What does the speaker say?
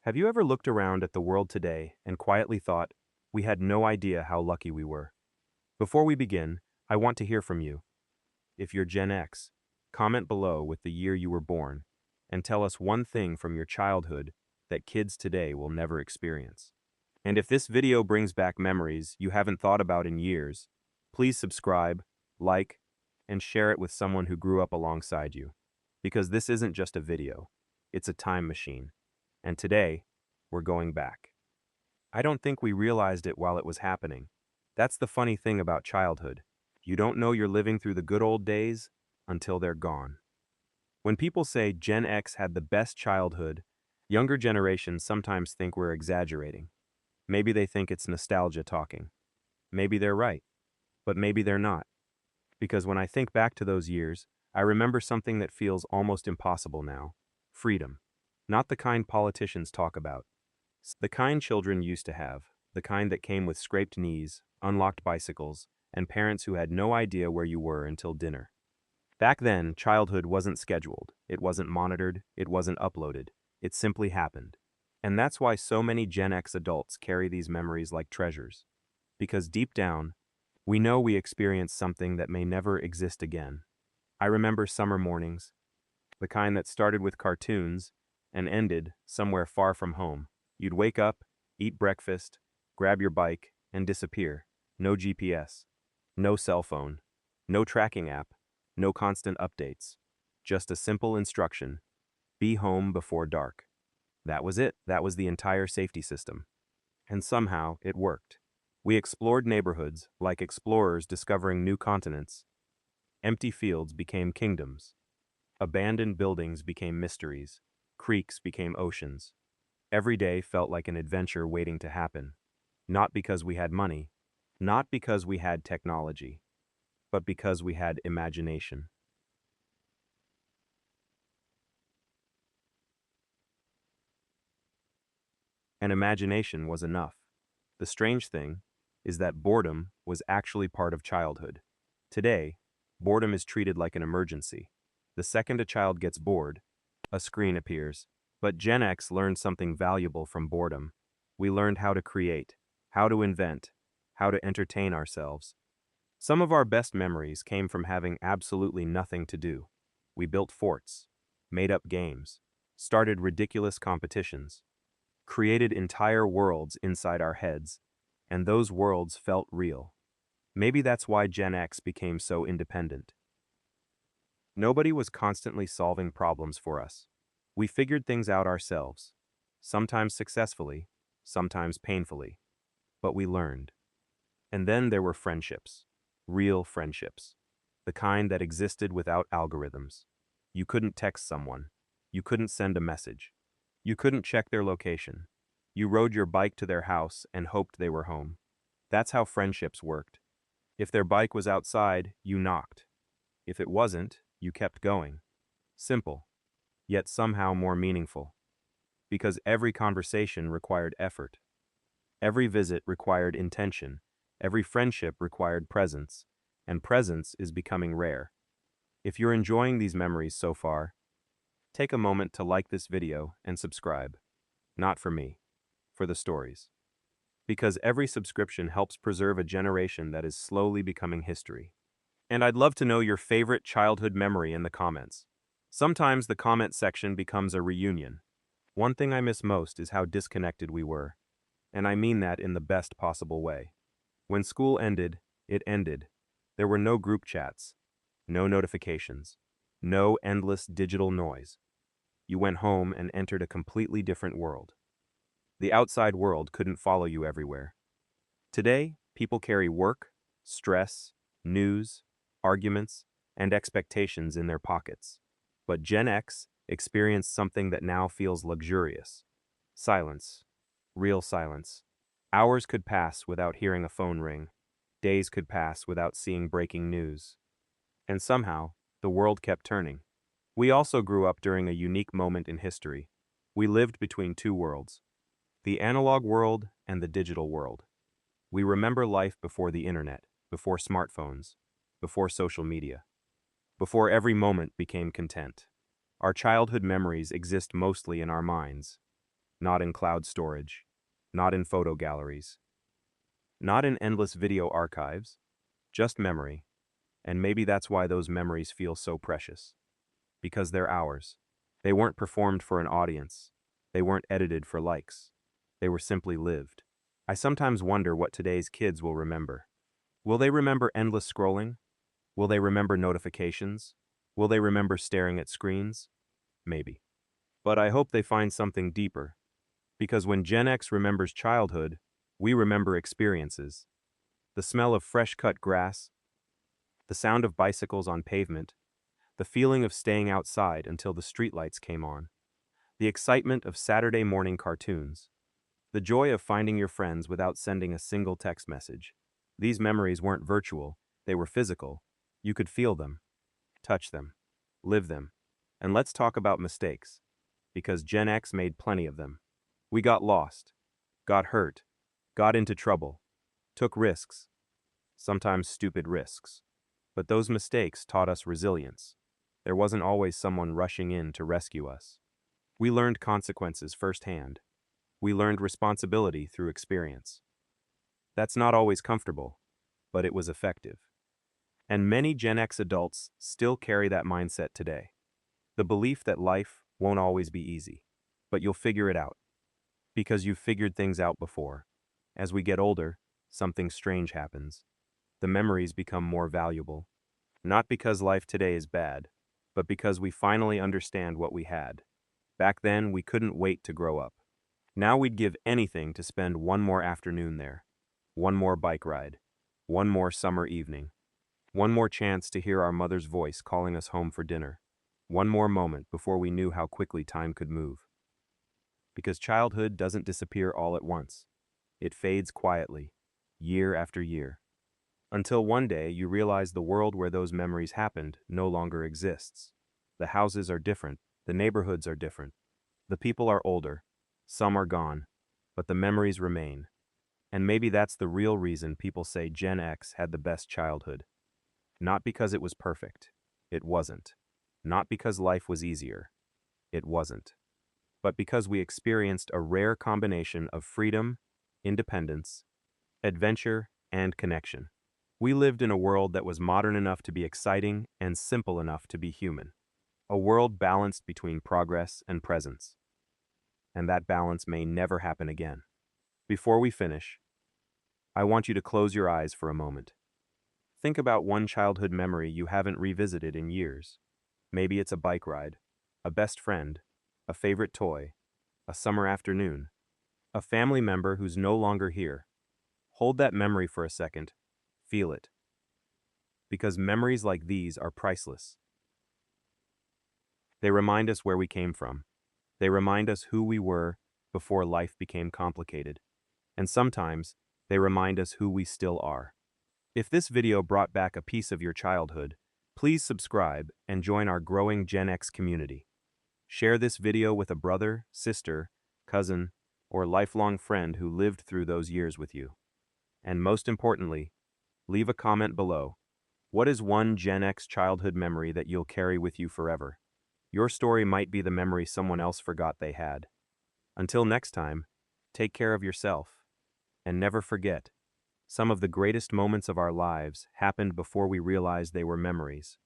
Have you ever looked around at the world today and quietly thought, we had no idea how lucky we were? Before we begin, I want to hear from you. If you're Gen X, comment below with the year you were born and tell us one thing from your childhood that kids today will never experience. And if this video brings back memories you haven't thought about in years, please subscribe, like, and share it with someone who grew up alongside you. Because this isn't just a video, it's a time machine. And today, we're going back. I don't think we realized it while it was happening. That's the funny thing about childhood. You don't know you're living through the good old days until they're gone. When people say Gen X had the best childhood, younger generations sometimes think we're exaggerating. Maybe they think it's nostalgia talking. Maybe they're right, but maybe they're not. Because when I think back to those years, I remember something that feels almost impossible now. Freedom. Not the kind politicians talk about. The kind children used to have. The kind that came with scraped knees, unlocked bicycles, and parents who had no idea where you were until dinner. Back then, childhood wasn't scheduled. It wasn't monitored. It wasn't uploaded. It simply happened. And that's why so many Gen X adults carry these memories like treasures. Because deep down, we know we experienced something that may never exist again. I remember summer mornings, the kind that started with cartoons and ended somewhere far from home. You'd wake up, eat breakfast, grab your bike, and disappear. No GPS, no cell phone, no tracking app, no constant updates. Just a simple instruction: be home before dark. That was it. That was the entire safety system. And somehow, it worked. We explored neighborhoods like explorers discovering new continents. Empty fields became kingdoms. Abandoned buildings became mysteries. Creeks became oceans. Every day felt like an adventure waiting to happen. Not because we had money, not because we had technology, but because we had imagination. And imagination was enough. The strange thing is that boredom was actually part of childhood. Today, boredom is treated like an emergency. The second a child gets bored, a screen appears. But Gen X learned something valuable from boredom. We learned how to create, how to invent, how to entertain ourselves. Some of our best memories came from having absolutely nothing to do. We built forts, made up games, started ridiculous competitions, created entire worlds inside our heads, and those worlds felt real. Maybe that's why Gen X became so independent. Nobody was constantly solving problems for us. We figured things out ourselves, sometimes successfully, sometimes painfully, but we learned. And then there were friendships, real friendships, the kind that existed without algorithms. You couldn't text someone, you couldn't send a message, you couldn't check their location. You rode your bike to their house and hoped they were home. That's how friendships worked. If their bike was outside, you knocked. If it wasn't, you kept going. Simple, yet somehow more meaningful. Because every conversation required effort. Every visit required intention. Every friendship required presence. And presence is becoming rare. If you're enjoying these memories so far, take a moment to like this video and subscribe. Not for me, for the stories. Because every subscription helps preserve a generation that is slowly becoming history. And I'd love to know your favorite childhood memory in the comments. Sometimes the comment section becomes a reunion. One thing I miss most is how disconnected we were. And I mean that in the best possible way. When school ended, it ended. There were no group chats, no notifications, no endless digital noise. You went home and entered a completely different world. The outside world couldn't follow you everywhere. Today, people carry work, stress, news, arguments, and expectations in their pockets. But Gen X experienced something that now feels luxurious. Silence. Real silence. Hours could pass without hearing a phone ring. Days could pass without seeing breaking news. And somehow, the world kept turning. We also grew up during a unique moment in history. We lived between two worlds: the analog world and the digital world. We remember life before the internet, before smartphones, before social media, before every moment became content. Our childhood memories exist mostly in our minds. not in cloud storage, not in photo galleries, not in endless video archives, just memory. And maybe that's why those memories feel so precious. Because they're ours. They weren't performed for an audience. They weren't edited for likes. They were simply lived. I sometimes wonder what today's kids will remember. Will they remember endless scrolling? Will they remember notifications? Will they remember staring at screens? Maybe. But I hope they find something deeper. Because when Gen X remembers childhood, we remember experiences. The smell of fresh-cut grass, the sound of bicycles on pavement, the feeling of staying outside until the streetlights came on, the excitement of Saturday morning cartoons, the joy of finding your friends without sending a single text message. These memories weren't virtual, they were physical. You could feel them, touch them, live them. And let's talk about mistakes, because Gen X made plenty of them. We got lost, got hurt, got into trouble, took risks, sometimes stupid risks. But those mistakes taught us resilience. There wasn't always someone rushing in to rescue us. We learned consequences firsthand. We learned responsibility through experience. That's not always comfortable, but it was effective. And many Gen X adults still carry that mindset today. The belief that life won't always be easy, but you'll figure it out. Because you've figured things out before. As we get older, something strange happens. The memories become more valuable. Not because life today is bad, but because we finally understand what we had. Back then, we couldn't wait to grow up. Now we'd give anything to spend one more afternoon there, one more bike ride, one more summer evening, one more chance to hear our mother's voice calling us home for dinner, one more moment before we knew how quickly time could move. Because childhood doesn't disappear all at once. It fades quietly, year after year. Until one day you realize the world where those memories happened no longer exists. The houses are different, the neighborhoods are different, the people are older, some are gone, but the memories remain. And maybe that's the real reason people say Gen X had the best childhood. Not because it was perfect. It wasn't. Not because life was easier. It wasn't. But because we experienced a rare combination of freedom, independence, adventure, and connection. We lived in a world that was modern enough to be exciting and simple enough to be human. A world balanced between progress and presence. And that balance may never happen again. Before we finish, I want you to close your eyes for a moment. Think about one childhood memory you haven't revisited in years. Maybe it's a bike ride, a best friend, a favorite toy, a summer afternoon, a family member who's no longer here. Hold that memory for a second. Feel it. Because memories like these are priceless. They remind us where we came from. They remind us who we were before life became complicated. And sometimes, they remind us who we still are. If this video brought back a piece of your childhood, please subscribe and join our growing Gen X community. Share this video with a brother, sister, cousin, or lifelong friend who lived through those years with you. And most importantly, leave a comment below. What is one Gen X childhood memory that you'll carry with you forever? Your story might be the memory someone else forgot they had. Until next time, take care of yourself. And never forget, some of the greatest moments of our lives happened before we realized they were memories.